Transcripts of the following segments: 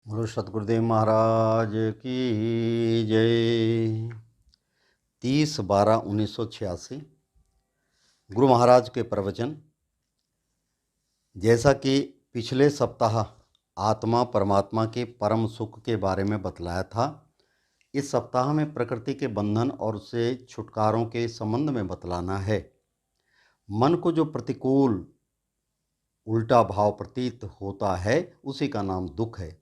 बोलो सतगुरुदेव महाराज की जय। 30/12/1986 गुरु महाराज के प्रवचन। जैसा कि पिछले सप्ताह आत्मा परमात्मा के परम सुख के बारे में बतलाया था, इस सप्ताह में प्रकृति के बंधन और उससे छुटकारों के संबंध में बतलाना है। मन को जो प्रतिकूल उल्टा भाव प्रतीत होता है उसी का नाम दुख है।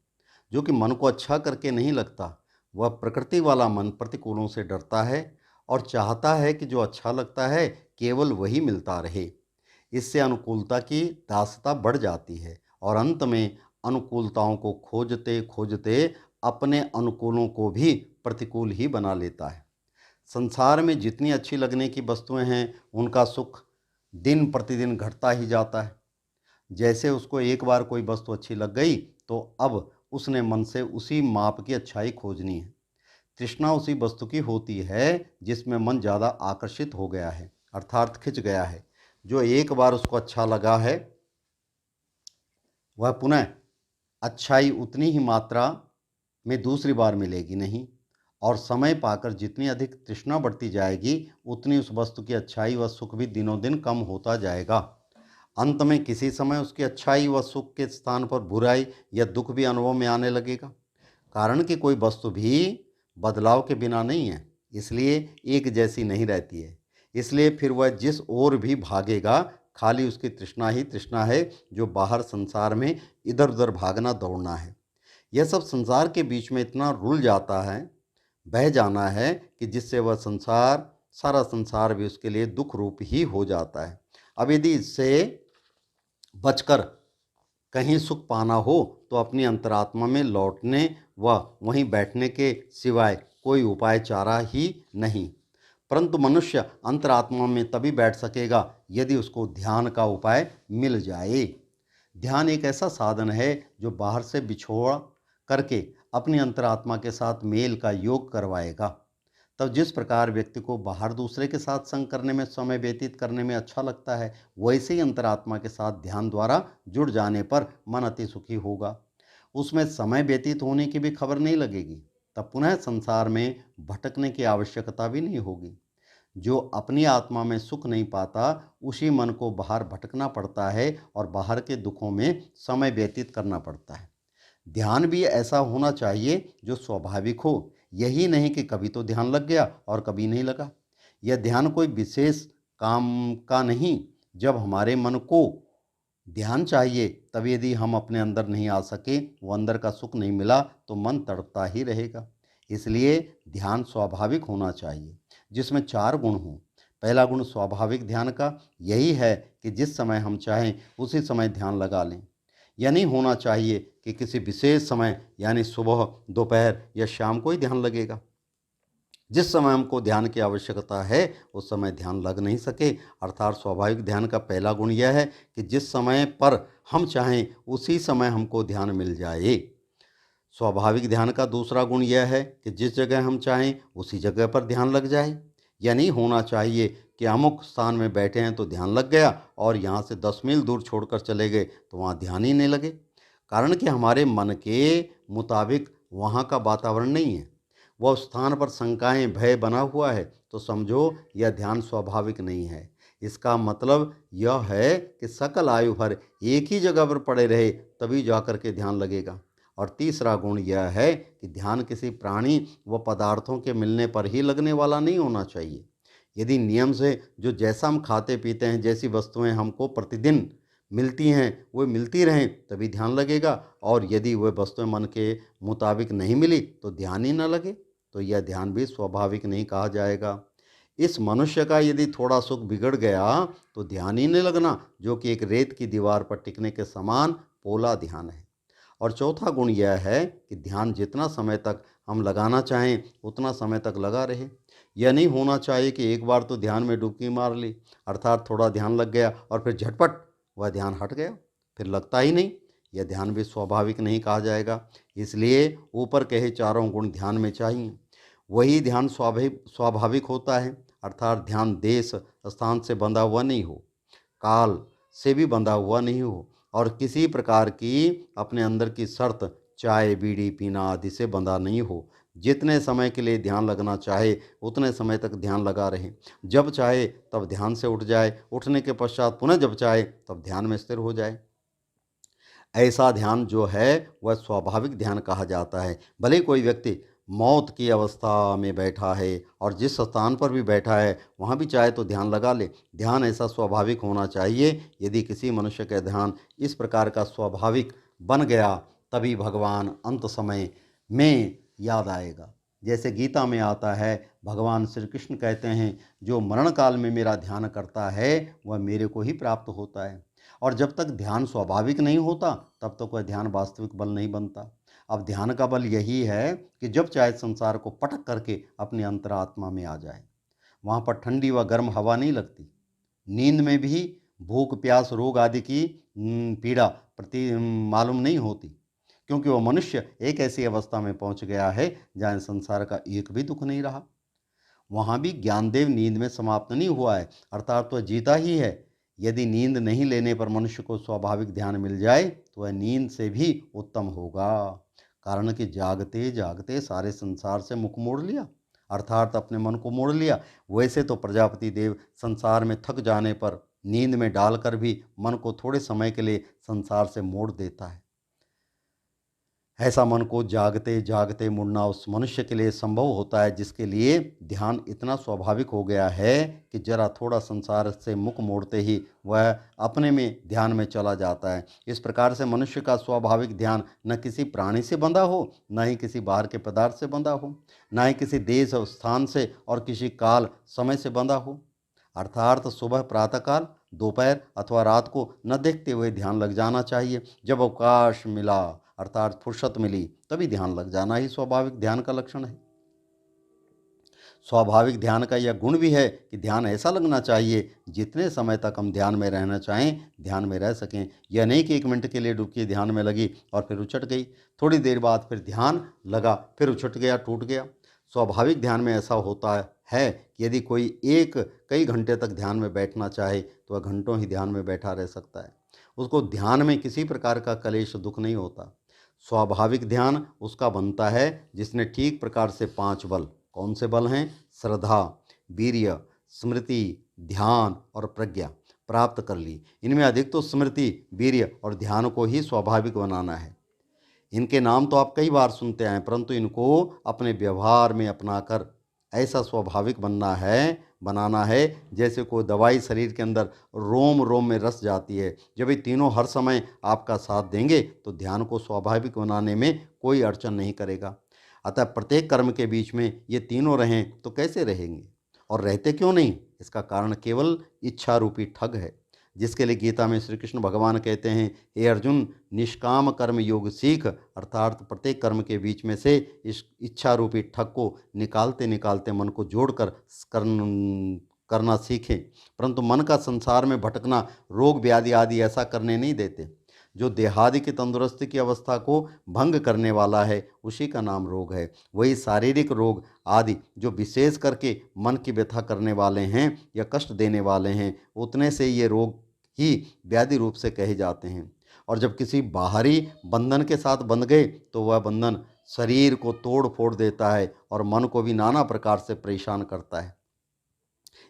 जो कि मन को अच्छा करके नहीं लगता, वह प्रकृति वाला मन प्रतिकूलों से डरता है और चाहता है कि जो अच्छा लगता है केवल वही मिलता रहे। इससे अनुकूलता की दासता बढ़ जाती है और अंत में अनुकूलताओं को खोजते खोजते अपने अनुकूलों को भी प्रतिकूल ही बना लेता है। संसार में जितनी अच्छी लगने की वस्तुएं हैं उनका सुख दिन प्रतिदिन घटता ही जाता है। जैसे उसको एक बार कोई वस्तु अच्छी लग गई तो अब उसने मन से उसी माप की अच्छाई खोजनी है। तृष्णा उसी वस्तु की होती है जिसमें मन ज़्यादा आकर्षित हो गया है, अर्थात खिंच गया है। जो एक बार उसको अच्छा लगा है वह पुनः अच्छाई उतनी ही मात्रा में दूसरी बार मिलेगी नहीं, और समय पाकर जितनी अधिक तृष्णा बढ़ती जाएगी उतनी उस वस्तु की अच्छाई व सुख भी दिनों दिन कम होता जाएगा। अंत में किसी समय उसकी अच्छाई व सुख के स्थान पर बुराई या दुख भी अनुभव में आने लगेगा। कारण कि कोई वस्तु भी बदलाव के बिना नहीं है, इसलिए एक जैसी नहीं रहती है। इसलिए फिर वह जिस ओर भी भागेगा खाली उसकी तृष्णा ही तृष्णा है, जो बाहर संसार में इधर उधर भागना दौड़ना है। यह सब संसार के बीच में इतना रुल जाता है, बह जाना है कि जिससे वह सारा संसार भी उसके लिए दुख रूप ही हो जाता है। अब यदि इससे बचकर कहीं सुख पाना हो तो अपनी अंतरात्मा में लौटने व वहीं बैठने के सिवाय कोई उपाय चारा ही नहीं। परंतु मनुष्य अंतरात्मा में तभी बैठ सकेगा यदि उसको ध्यान का उपाय मिल जाए। ध्यान एक ऐसा साधन है जो बाहर से बिछोड़ करके अपनी अंतरात्मा के साथ मेल का योग करवाएगा। तब जिस प्रकार व्यक्ति को बाहर दूसरे के साथ संग करने में, समय व्यतीत करने में अच्छा लगता है, वैसे ही अंतरात्मा के साथ ध्यान द्वारा जुड़ जाने पर मन अति सुखी होगा। उसमें समय व्यतीत होने की भी खबर नहीं लगेगी। तब पुनः संसार में भटकने की आवश्यकता भी नहीं होगी। जो अपनी आत्मा में सुख नहीं पाता उसी मन को बाहर भटकना पड़ता है और बाहर के दुखों में समय व्यतीत करना पड़ता है। ध्यान भी ऐसा होना चाहिए जो स्वाभाविक हो। यही नहीं कि कभी तो ध्यान लग गया और कभी नहीं लगा। यह ध्यान कोई विशेष काम का नहीं। जब हमारे मन को ध्यान चाहिए तब यदि हम अपने अंदर नहीं आ सके, वो अंदर का सुख नहीं मिला, तो मन तड़पता ही रहेगा। इसलिए ध्यान स्वाभाविक होना चाहिए जिसमें 4 गुण हों। पहला गुण स्वाभाविक ध्यान का यही है कि जिस समय हम चाहें उसी समय ध्यान लगा लें। यह नहीं होना चाहिए कि किसी विशेष समय यानी सुबह, दोपहर या शाम को ही ध्यान लगेगा। जिस समय हमको ध्यान की आवश्यकता है उस समय ध्यान लग नहीं सके। अर्थात स्वाभाविक ध्यान का पहला गुण यह है कि जिस समय पर हम चाहें उसी समय हमको ध्यान मिल जाए। स्वाभाविक ध्यान का दूसरा गुण यह है कि जिस जगह हम चाहें उसी जगह पर ध्यान लग जाए। यह नहीं होना चाहिए कि अमुक स्थान में बैठे हैं तो ध्यान लग गया और यहाँ से 10 मील दूर छोड़कर चले गए तो वहाँ ध्यान ही नहीं लगे। कारण कि हमारे मन के मुताबिक वहाँ का वातावरण नहीं है। वह स्थान पर शंकाएं, भय बना हुआ है, तो समझो यह ध्यान स्वाभाविक नहीं है। इसका मतलब यह है कि सकल आयु भर एक ही जगह पर पड़े रहे तभी जाकर के ध्यान लगेगा। और तीसरा गुण यह है कि ध्यान किसी प्राणी व पदार्थों के मिलने पर ही लगने वाला नहीं होना चाहिए। यदि नियम से जो जैसा हम खाते पीते हैं, जैसी वस्तुएं हमको प्रतिदिन मिलती हैं वो मिलती रहें तभी ध्यान लगेगा, और यदि वह वस्तुएं मन के मुताबिक नहीं मिली तो ध्यान ही न लगे, तो यह ध्यान भी स्वाभाविक नहीं कहा जाएगा। इस मनुष्य का यदि थोड़ा सुख बिगड़ गया तो ध्यान ही नहीं लगना, जो कि एक रेत की दीवार पर टिकने के समान पोला ध्यान है। और चौथा गुण यह है कि ध्यान जितना समय तक हम लगाना चाहें उतना समय तक लगा रहे। यह नहीं होना चाहिए कि एक बार तो ध्यान में डुबकी मार ली, अर्थात थोड़ा ध्यान लग गया और फिर झटपट वह ध्यान हट गया, फिर लगता ही नहीं। यह ध्यान भी स्वाभाविक नहीं कहा जाएगा। इसलिए ऊपर कहे चारों गुण ध्यान में चाहिए, वही ध्यान स्वाभाविक होता है। अर्थात ध्यान देश स्थान से बंधा हुआ नहीं हो, काल से भी बंधा हुआ नहीं हो, और किसी प्रकार की अपने अंदर की शर्त चाय बीड़ी पीना आदि से बंधा नहीं हो। जितने समय के लिए ध्यान लगना चाहे उतने समय तक ध्यान लगा रहें। जब चाहे तब ध्यान से उठ जाए, उठने के पश्चात पुनः जब चाहे तब ध्यान में स्थिर हो जाए। ऐसा ध्यान जो है वह स्वाभाविक ध्यान कहा जाता है। भले ही कोई व्यक्ति मौत की अवस्था में बैठा है और जिस स्थान पर भी बैठा है वहाँ भी चाहे तो ध्यान लगा ले। ध्यान ऐसा स्वाभाविक होना चाहिए। यदि किसी मनुष्य का ध्यान इस प्रकार का स्वाभाविक बन गया तभी भगवान अंत समय में याद आएगा। जैसे गीता में आता है, भगवान श्री कृष्ण कहते हैं, जो मरण काल में मेरा ध्यान करता है वह मेरे को ही प्राप्त होता है। और जब तक ध्यान स्वाभाविक नहीं होता तब तक वह ध्यान वास्तविक बल नहीं बनता। अब ध्यान का बल यही है कि जब चाहे संसार को पटक करके अपनी अंतरात्मा में आ जाए। वहाँ पर ठंडी व गर्म हवा नहीं लगती। नींद में भी भूख प्यास रोग आदि की पीड़ा प्रति मालूम नहीं होती, क्योंकि वह मनुष्य एक ऐसी अवस्था में पहुँच गया है जहाँ संसार का एक भी दुख नहीं रहा। वहाँ भी ज्ञानदेव नींद में समाप्त नहीं हुआ है, अर्थात वह जीता ही है। यदि नींद नहीं लेने पर मनुष्य को स्वाभाविक ध्यान मिल जाए तो वह नींद से भी उत्तम होगा। कारण कि जागते जागते सारे संसार से मुख मोड़ लिया, अर्थात अपने मन को मोड़ लिया। वैसे तो प्रजापति देव संसार में थक जाने पर नींद में डालकर भी मन को थोड़े समय के लिए संसार से मोड़ देता है। ऐसा मन को जागते जागते मुड़ना उस मनुष्य के लिए संभव होता है जिसके लिए ध्यान इतना स्वाभाविक हो गया है कि जरा थोड़ा संसार से मुख मोड़ते ही वह अपने में ध्यान में चला जाता है। इस प्रकार से मनुष्य का स्वाभाविक ध्यान न किसी प्राणी से बंधा हो, न ही किसी बाहर के पदार्थ से बंधा हो, न ही किसी देश और स्थान से और किसी काल समय से बंधा हो। अर्थात सुबह प्रातःकाल, दोपहर अथवा रात को न देखते हुए ध्यान लग जाना चाहिए। जब अवकाश मिला अर्थात फुर्सत मिली तभी ध्यान लग जाना ही स्वाभाविक ध्यान का लक्षण है। स्वाभाविक ध्यान का यह गुण भी है कि ध्यान ऐसा लगना चाहिए जितने समय तक हम ध्यान में रहना चाहें ध्यान में रह सकें। यह नहीं कि 1 मिनट के लिए डुबकी ध्यान में लगी और फिर उछट गई, थोड़ी देर बाद फिर ध्यान लगा फिर उछट गया, टूट गया। स्वाभाविक ध्यान में ऐसा होता है कि यदि कोई कई घंटे तक ध्यान में बैठना चाहे तो वह घंटों ही ध्यान में बैठा रह सकता है। उसको ध्यान में किसी प्रकार का क्लेश दुख नहीं होता। स्वाभाविक ध्यान उसका बनता है जिसने ठीक प्रकार से 5 बल, कौन से बल हैं? श्रद्धा, वीर्य, स्मृति, ध्यान और प्रज्ञा प्राप्त कर ली। इनमें अधिक तो स्मृति, वीर्य और ध्यान को ही स्वाभाविक बनाना है। इनके नाम तो आप कई बार सुनते आए, परंतु इनको अपने व्यवहार में अपनाकर ऐसा स्वाभाविक बनाना है जैसे कोई दवाई शरीर के अंदर रोम रोम में रस जाती है। जब ये तीनों हर समय आपका साथ देंगे तो ध्यान को स्वाभाविक बनाने में कोई अड़चन नहीं करेगा। अतः प्रत्येक कर्म के बीच में ये तीनों रहें तो कैसे रहेंगे, और रहते क्यों नहीं? इसका कारण केवल इच्छा रूपी ठग है, जिसके लिए गीता में श्री कृष्ण भगवान कहते हैं, हे अर्जुन, निष्काम कर्म योग सीख। अर्थात प्रत्येक कर्म के बीच में से इस इच्छा रूपी ठग को निकालते निकालते मन को जोड़कर करना सीखें। परंतु मन का संसार में भटकना, रोग व्याधि आदि ऐसा करने नहीं देते। जो देहादि की तंदुरुस्ती की अवस्था को भंग करने वाला है उसी का नाम रोग है। वही शारीरिक रोग आदि जो विशेष करके मन की व्यथा करने वाले हैं या कष्ट देने वाले हैं, उतने से ये रोग ही व्याधि रूप से कहे जाते हैं। और जब किसी बाहरी बंधन के साथ बंध गए तो वह बंधन शरीर को तोड़ फोड़ देता है और मन को भी नाना प्रकार से परेशान करता है।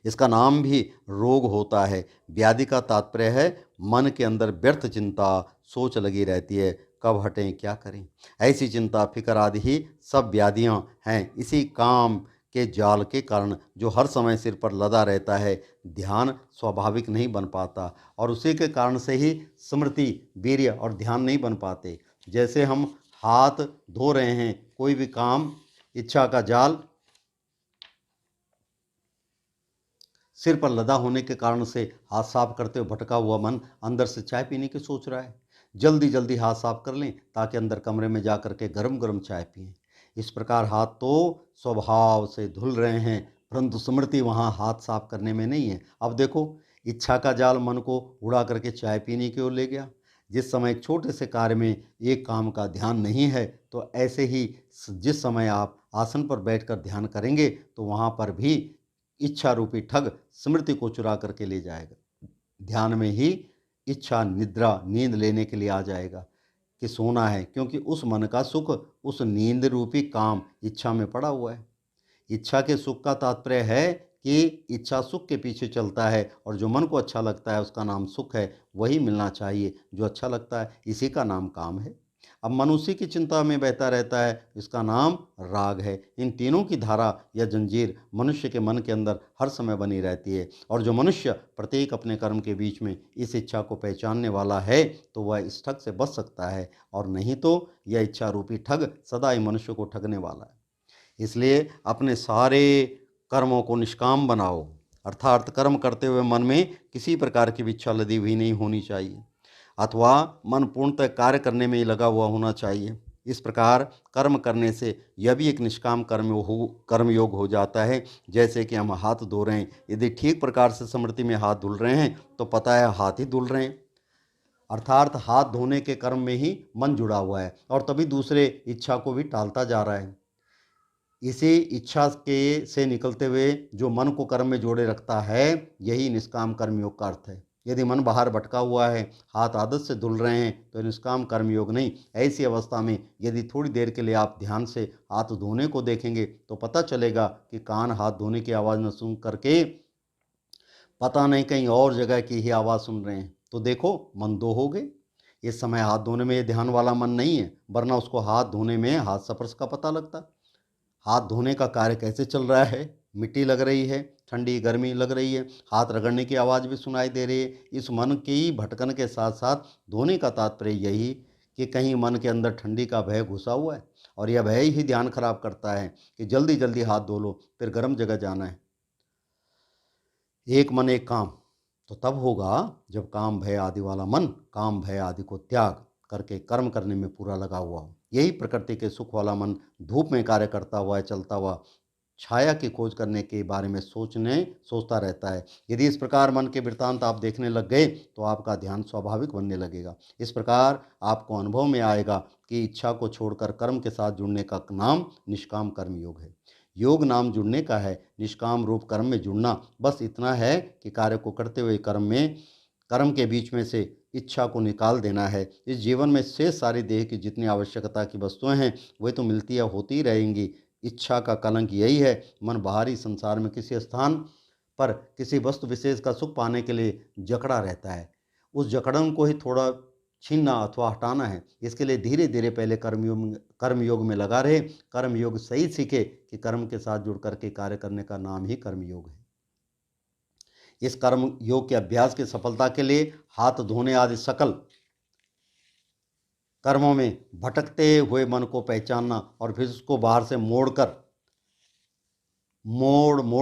इसका नाम भी रोग होता है। व्याधि का तात्पर्य है मन के अंदर व्यर्थ चिंता सोच लगी रहती है, कब हटें क्या करें। ऐसी चिंता फिक्र आदि ही सब व्याधियां हैं। इसी काम के जाल के कारण जो हर समय सिर पर लदा रहता है, ध्यान स्वाभाविक नहीं बन पाता और उसी के कारण से ही स्मृति, वीर्य और ध्यान नहीं बन पाते। जैसे हम हाथ धो रहे हैं, कोई भी काम, इच्छा का जाल सिर पर लदा होने के कारण से हाथ साफ करते हुए भटका हुआ मन अंदर से चाय पीने की सोच रहा है। जल्दी जल्दी हाथ साफ कर लें ताकि अंदर कमरे में जा कर के गरम गरम चाय पिएं। इस प्रकार हाथ तो स्वभाव से धुल रहे हैं, परंतु स्मृति वहाँ हाथ साफ करने में नहीं है। अब देखो, इच्छा का जाल मन को उड़ा करके चाय पीने की ओर ले गया। जिस समय छोटे से कार्य में एक काम का ध्यान नहीं है, तो ऐसे ही जिस समय आप आसन पर बैठकर ध्यान करेंगे तो वहाँ पर भी इच्छा रूपी ठग स्मृति को चुरा करके ले जाएगा। ध्यान में ही इच्छा निद्रा नींद लेने के लिए आ जाएगा। कि सोना है, क्योंकि उस मन का सुख उस नींद रूपी काम इच्छा में पड़ा हुआ है। इच्छा के सुख का तात्पर्य है कि इच्छा सुख के पीछे चलता है, और जो मन को अच्छा लगता है उसका नाम सुख है। वही मिलना चाहिए जो अच्छा लगता है, इसी का नाम काम है। अब मनुष्य की चिंता में बहता रहता है, इसका नाम राग है। इन तीनों की धारा या जंजीर मनुष्य के मन के अंदर हर समय बनी रहती है, और जो मनुष्य प्रत्येक अपने कर्म के बीच में इस इच्छा को पहचानने वाला है तो वह इस ठग से बच सकता है, और नहीं तो यह इच्छा रूपी ठग सदा ही मनुष्य को ठगने वाला है। इसलिए अपने सारे कर्मों को निष्काम बनाओ, अर्थात कर्म करते हुए मन में किसी प्रकार की भी इच्छा लदी हुई नहीं होनी चाहिए, अथवा मन पूर्णतः कार्य करने में ही लगा हुआ होना चाहिए। इस प्रकार कर्म करने से यह भी एक निष्काम कर्मयोग हो जाता है। जैसे कि हम हाथ धो रहे हैं, यदि ठीक प्रकार से स्मृति में हाथ धुल रहे हैं तो पता है हाथ ही धुल रहे हैं, अर्थात हाथ धोने के कर्म में ही मन जुड़ा हुआ है, और तभी दूसरे इच्छा को भी टालता जा रहा है। इसी इच्छा के से निकलते हुए जो मन को कर्म में जोड़े रखता है, यही निष्काम कर्मयोग का अर्थ है। यदि मन बाहर भटका हुआ है, हाथ आदत से धुल रहे हैं, तो निष्काम कर्मयोग नहीं। ऐसी अवस्था में यदि थोड़ी देर के लिए आप ध्यान से हाथ धोने को देखेंगे तो पता चलेगा कि कान हाथ धोने की आवाज़ न सुन करके पता नहीं कहीं और जगह की ही आवाज़ सुन रहे हैं। तो देखो, मन दो हो गए। इस समय हाथ धोने में ये ध्यान वाला मन नहीं है, वरना उसको हाथ धोने में हाथ स्पर्श का पता लगता। हाथ धोने का कार्य कैसे चल रहा है, मिट्टी लग रही है, ठंडी गर्मी लग रही है, हाथ रगड़ने की आवाज़ भी सुनाई दे रही है। इस मन की भटकन के साथ साथ धोने का तात्पर्य यही कि कहीं मन के अंदर ठंडी का भय घुसा हुआ है, और यह भय ही ध्यान खराब करता है कि जल्दी जल्दी हाथ धो लो, फिर गर्म जगह जाना है। एक मन एक काम तो तब होगा जब काम भय आदि वाला मन काम भय आदि को त्याग करके कर्म करने में पूरा लगा हुआ हो। यही प्रकृति के सुख वाला मन धूप में कार्य करता हुआ चलता हुआ छाया की खोज करने के बारे में सोचता रहता है। यदि इस प्रकार मन के वृत्तांत आप देखने लग गए तो आपका ध्यान स्वाभाविक बनने लगेगा। इस प्रकार आपको अनुभव में आएगा कि इच्छा को छोड़कर कर्म के साथ जुड़ने का नाम निष्काम कर्म योग है। योग नाम जुड़ने का है, निष्काम रूप कर्म में जुड़ना बस इतना है कि कार्य को करते हुए कर्म के बीच में से इच्छा को निकाल देना है। इस जीवन में शेष सारी देह की जितनी आवश्यकता की वस्तुएं हैं वे तो मिलती या होती ही रहेंगी। इच्छा का कलंक यही है, मन बाहरी संसार में किसी स्थान पर किसी वस्तु विशेष का सुख पाने के लिए जकड़ा रहता है। उस जकड़न को ही थोड़ा छीनना अथवा हटाना है। इसके लिए धीरे धीरे पहले कर्मयोग में लगा रहे, कर्मयोग सही सीखे कि कर्म के साथ जुड़ करके कार्य करने का नाम ही कर्मयोग है। इस कर्म योग के अभ्यास की सफलता के लिए हाथ धोने आदि सकल कर्मों में भटकते हुए मन को पहचानना और फिर उसको बाहर से मोड़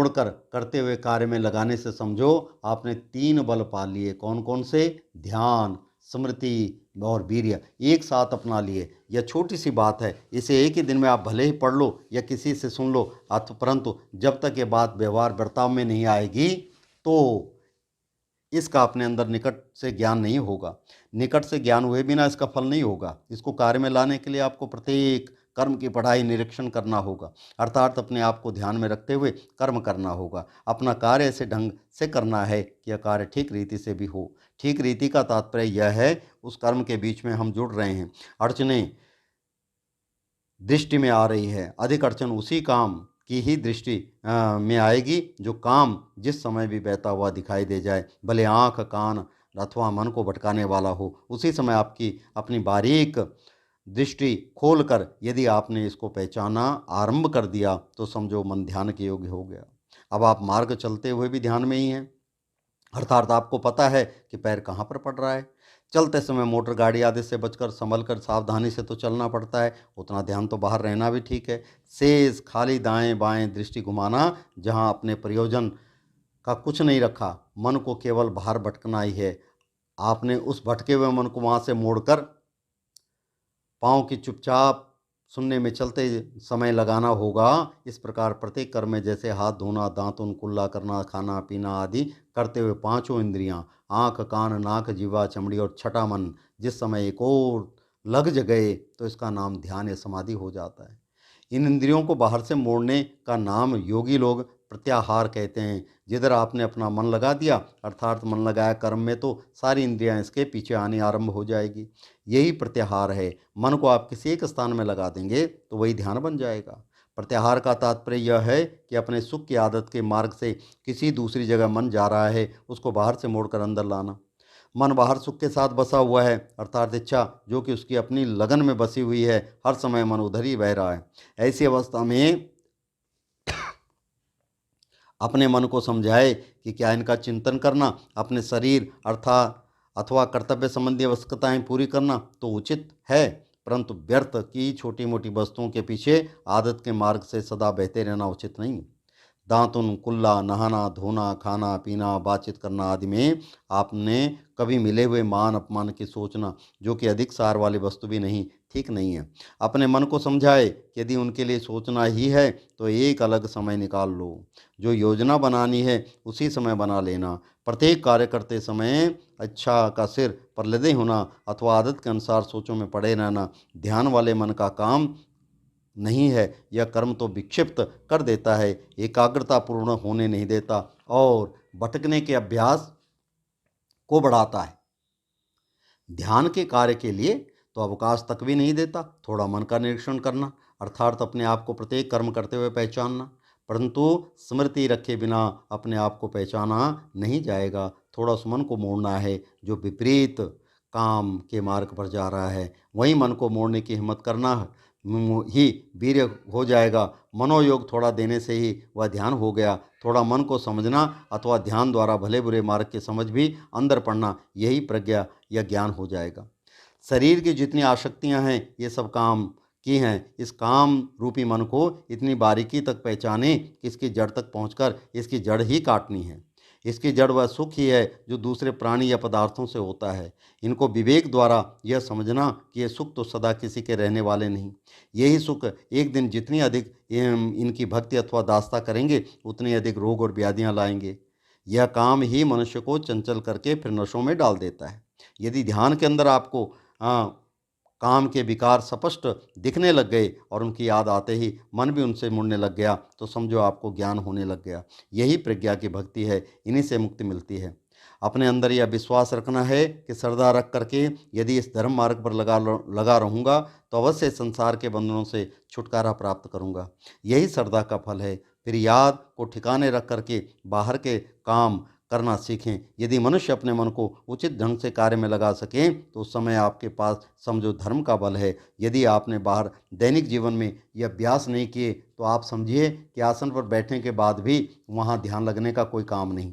कर करते हुए कार्य में लगाने से समझो आपने 3 बल पा लिए। कौन कौन से? ध्यान, स्मृति और वीर्य एक साथ अपना लिए। यह छोटी सी बात है, इसे एक ही दिन में आप भले ही पढ़ लो या किसी से सुन लो, परंतु जब तक ये बात व्यवहार बर्ताव में नहीं आएगी तो इसका अपने अंदर निकट से ज्ञान नहीं होगा। निकट से ज्ञान हुए बिना इसका फल नहीं होगा। इसको कार्य में लाने के लिए आपको प्रत्येक कर्म की पढ़ाई निरीक्षण करना होगा, अर्थात अपने आप को ध्यान में रखते हुए कर्म करना होगा। अपना कार्य ऐसे ढंग से करना है कि यह कार्य ठीक रीति से भी हो। ठीक रीति का तात्पर्य यह है, उस कर्म के बीच में हम जुड़ रहे हैं, अड़चने दृष्टि में आ रही है, अधिक अड़चन उसी काम की ही दृष्टि में आएगी जो काम जिस समय भी बहता हुआ दिखाई दे जाए, भले आँख कान अथवा मन को भटकाने वाला हो। उसी समय आपकी अपनी बारीक दृष्टि खोलकर यदि आपने इसको पहचाना आरंभ कर दिया तो समझो मन ध्यान के योग्य हो गया। अब आप मार्ग चलते हुए भी ध्यान में ही हैं, अर्थात आपको पता है कि पैर कहाँ पर पड़ रहा है। चलते समय मोटर गाड़ी आदि से बचकर संभल कर सावधानी से तो चलना पड़ता है, उतना ध्यान तो बाहर रहना भी ठीक है। शेष खाली दाएं बाएं दृष्टि घुमाना, जहां अपने प्रयोजन का कुछ नहीं रखा, मन को केवल बाहर भटकना ही है। आपने उस भटके हुए मन को वहाँ से मोड़कर पाँव की चुपचाप सुनने में चलते समय लगाना होगा। इस प्रकार प्रत्येक कर्म में जैसे हाथ धोना, दांतुन कुल्ला करना, खाना पीना आदि करते हुए पांचों इंद्रियां आँख कान नाक जीवा चमड़ी और छठा मन जिस समय एक और लग गए तो इसका नाम ध्यान या समाधि हो जाता है। इन इंद्रियों को बाहर से मोड़ने का नाम योगी लोग प्रत्याहार कहते हैं। जिधर आपने अपना मन लगा दिया, अर्थात मन लगाया कर्म में, तो सारी इंद्रियां इसके पीछे आने आरंभ हो जाएगी। यही प्रत्याहार है। मन को आप किसी एक स्थान में लगा देंगे तो वही ध्यान बन जाएगा। प्रत्याहार का तात्पर्य यह है कि अपने सुख की आदत के मार्ग से किसी दूसरी जगह मन जा रहा है, उसको बाहर से मोड़कर अंदर लाना। मन बाहर सुख के साथ बसा हुआ है, अर्थात इच्छा जो कि उसकी अपनी लगन में बसी हुई है, हर समय मन उधर ही बह रहा है। ऐसी अवस्था में अपने मन को समझाए कि क्या इनका चिंतन करना, अपने शरीर अर्थात अथवा कर्तव्य संबंधी आवश्यकताएं पूरी करना तो उचित है, परंतु व्यर्थ की छोटी मोटी वस्तुओं के पीछे आदत के मार्ग से सदा बहते रहना उचित नहीं। दातुन, कुल्ला, नहाना, धोना, खाना पीना, बातचीत करना आदि में आपने कभी मिले हुए मान अपमान की सोचना, जो कि अधिक सार वाली वस्तु भी नहीं, ठीक नहीं है। अपने मन को समझाए कि यदि उनके लिए सोचना ही है तो एक अलग समय निकाल लो। जो योजना बनानी है उसी समय बना लेना। प्रत्येक कार्य करते समय अच्छा का सिर पर लदे होना अथवा आदत के अनुसार सोचों में पड़े रहना ध्यान वाले मन का काम नहीं है। यह कर्म तो विक्षिप्त कर देता है, एकाग्रता पूर्ण होने नहीं देता और भटकने के अभ्यास को बढ़ाता है। ध्यान के कार्य के लिए तो अवकाश तक भी नहीं देता। थोड़ा मन का निरीक्षण करना अर्थात अपने आप को प्रत्येक कर्म करते हुए पहचानना, परंतु स्मृति रखे बिना अपने आप को पहचाना नहीं जाएगा। थोड़ा उस मन को मोड़ना है जो विपरीत काम के मार्ग पर जा रहा है, वही मन को मोड़ने की हिम्मत करना ही वीर्य हो जाएगा। मनोयोग थोड़ा देने से ही वह ध्यान हो गया। थोड़ा मन को समझना अथवा ध्यान द्वारा भले बुरे मार्ग की समझ भी अंदर पड़ना, यही प्रज्ञा या ज्ञान हो जाएगा। शरीर की जितनी आसक्तियां हैं ये सब काम की हैं। इस काम रूपी मन को इतनी बारीकी तक पहचाने कि इसकी जड़ तक पहुंचकर इसकी जड़ ही काटनी है। इसकी जड़ वह सुख ही है जो दूसरे प्राणी या पदार्थों से होता है। इनको विवेक द्वारा यह समझना कि ये सुख तो सदा किसी के रहने वाले नहीं। यही सुख एक दिन जितनी अधिक इनकी भक्ति अथवा दास्ता करेंगे उतनी अधिक रोग और व्याधियां लाएंगे। यह काम ही मनुष्य को चंचल करके फिर नशों में डाल देता है। यदि ध्यान के अंदर आपको काम के विकार स्पष्ट दिखने लग गए और उनकी याद आते ही मन भी उनसे मुड़ने लग गया तो समझो आपको ज्ञान होने लग गया। यही प्रज्ञा की भक्ति है, इन्हीं से मुक्ति मिलती है। अपने अंदर यह विश्वास रखना है कि श्रद्धा रख करके यदि इस धर्म मार्ग पर लगा रहूँगा तो अवश्य संसार के बंधनों से छुटकारा प्राप्त करूँगा। यही श्रद्धा का फल है। फिर याद को ठिकाने रख करके बाहर के काम करना सीखें। यदि मनुष्य अपने मन को उचित ढंग से कार्य में लगा सकें तो उस समय आपके पास समझो धर्म का बल है। यदि आपने बाहर दैनिक जीवन में यह अभ्यास नहीं किए तो आप समझिए कि आसन पर बैठने के बाद भी वहाँ ध्यान लगने का कोई काम नहीं।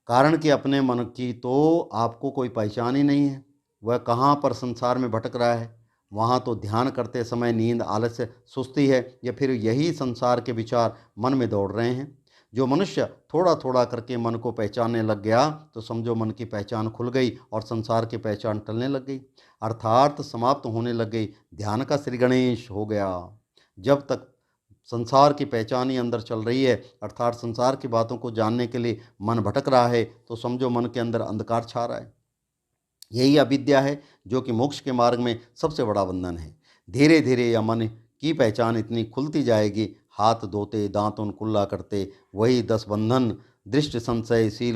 कारण कि अपने मन की तो आपको कोई पहचान ही नहीं है। वह कहाँ पर संसार में भटक रहा है। वहाँ तो ध्यान करते समय नींद, आलस्य, सुस्ती है या फिर यही संसार के विचार मन में दौड़ रहे हैं। जो मनुष्य थोड़ा थोड़ा करके मन को पहचानने लग गया तो समझो मन की पहचान खुल गई और संसार की पहचान टलने लग गई, अर्थात समाप्त होने लग गई। ध्यान का श्री गणेश हो गया। जब तक संसार की पहचान ही अंदर चल रही है अर्थात संसार की बातों को जानने के लिए मन भटक रहा है तो समझो मन के अंदर अंधकार छा रहा है। यही अविद्या है जो कि मोक्ष के मार्ग में सबसे बड़ा बंधन है। धीरे धीरे यह मन की पहचान इतनी खुलती जाएगी, हाथ धोते दांतों कुल्ला करते वही 10 बंधन दृष्टि संशय शील